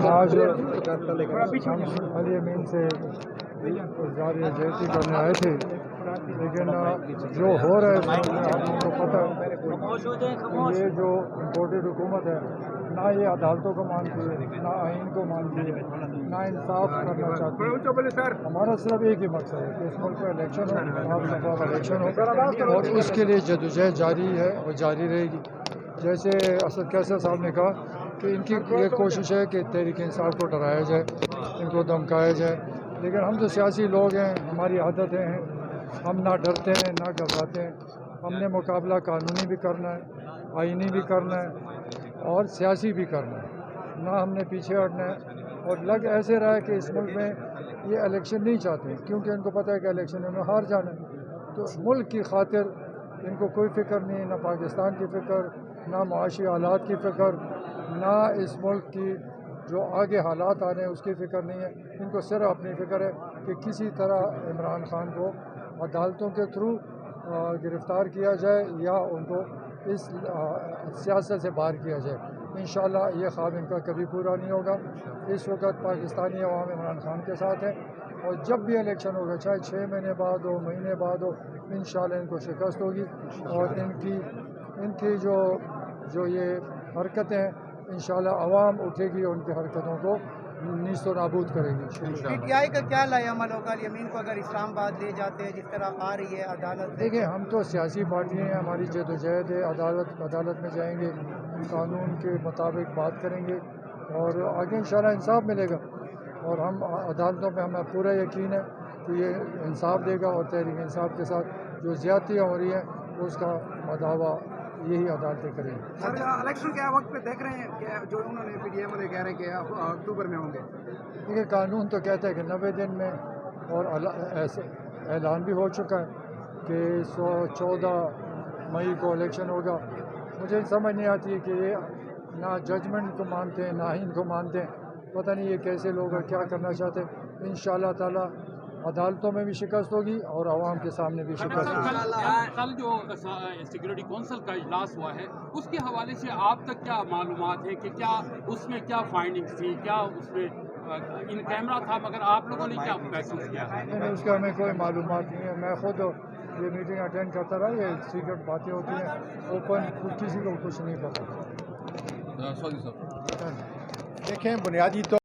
آج علی امین سے اظہار یکجہتی کرنے آئے تھے، لیکن جو ہو رہا ہے آپ لوگوں کو پتہ ہے کہ یہ جو امپورٹڈ حکومت ہے نہ یہ عدالتوں کو مانتی ہے، نہ آئین کو مانتی ہے، نہ انصاف کرنا چاہتی ہے۔ ہمارا صرف ایک ہی مقصد ہے کہ اس ملک میں الیکشن ہو، صاف شفاف الیکشن ہو، اور اس کے لیے جدوجہد جاری ہے اور جاری رہے گی۔ جیسے اسد کیسر صاحب نے کہا کہ ان کی یہ کوشش ہے کہ تحریک انصاف کو ڈرایا جائے، ان کو دھمکایا جائے، لیکن ہم جو سیاسی لوگ ہیں ہماری عادتیں ہیں، ہم نہ ڈرتے ہیں نہ گھبراتے ہیں۔ ہم نے مقابلہ قانونی بھی کرنا ہے، آئینی بھی کرنا ہے اور سیاسی بھی کرنا ہے، نہ ہم نے پیچھے ہٹنا ہے۔ اور لگ ایسے رہا ہے کہ اس ملک میں یہ الیکشن نہیں چاہتے کیونکہ ان کو پتہ ہے کہ الیکشن انہوں نے ہار جانا ہے، تو ملک کی خاطر ان کو کوئی فکر نہیں، نہ پاکستان کی فکر، نہ معاشی حالات کی فکر، نہ اس ملک کی جو آگے حالات آ رہے ہیں اس کی فکر نہیں ہے۔ ان کو صرف اپنی فکر ہے کہ کسی طرح عمران خان کو عدالتوں کے تھرو گرفتار کیا جائے یا ان کو اس سیاست سے باہر کیا جائے۔ انشاءاللہ یہ خواب ان کا کبھی پورا نہیں ہوگا۔ اس وقت پاکستانی عوام عمران خان کے ساتھ ہے، اور جب بھی الیکشن ہوگا چاہے 6 مہینے بعد ہو، مہینے بعد ہو، انشاءاللہ ان کو شکست ہوگی، اور ان کی جو یہ حرکتیں ہیں انشاءاللہ عوام اٹھے گی اور ان کی حرکتوں کو نیست و نابود کرے گی۔ پی ٹی آئی کا کیا لائے عمل ہوگا؟ یمین کو اگر اسلام آباد لے جاتے ہیں جس طرح آ رہی ہے عدالت؟ دیکھیں ہم تو سیاسی پارٹی ہیں، ہماری جدوجہد ہے، عدالت میں جائیں گے، قانون کے مطابق بات کریں گے اور آگے انشاءاللہ انصاف ملے گا، اور ہم عدالتوں میں ہمیں پورا یقین ہے کہ یہ انصاف دے گا، اور تحریک انصاف کے ساتھ جو زیادتیاں ہو رہی ہیں اس کا مداوع یہی عدالتیں کریں گی۔ سر الیکشن کے وقت پہ دیکھ رہے ہیں کہ جو انہوں نے پی ٹی ایم والے کہہ رہے ہیں کہ اکتوبر میں ہوں گے؟ دیکھیے قانون تو کہتا ہے کہ 90 دن میں، اور اعلان بھی ہو چکا ہے کہ 14 مئی کو الیکشن ہوگا۔ مجھے سمجھ نہیں آتی ہے کہ یہ نہ ججمنٹ کو مانتے ہیں نہ آئین کو مانتے ہیں، پتہ نہیں یہ کیسے لوگ ہیں، کیا کرنا چاہتے ہیں۔ انشاءاللہ تعالی عدالتوں میں بھی شکست ہوگی اور عوام کے سامنے بھی شکست ہوگی۔ کل جو سیکورٹی کونسل کا اجلاس ہوا ہے اس کے حوالے سے آپ تک کیا معلومات ہے کہ کیا اس میں کیا فائنڈنگز تھی، کیا اس میں ان کیمرہ تھا، مگر آپ لوگوں نے کیا محسوس کیا؟ نہیں، اس کا ہمیں کوئی معلومات نہیں ہے۔ میں خود یہ میٹنگ اٹینڈ کرتا رہا، یہ سیکرٹ باتیں ہوتی ہیں، اوپن کسی کو کچھ نہیں پتا۔ دیکھیں بنیادی طور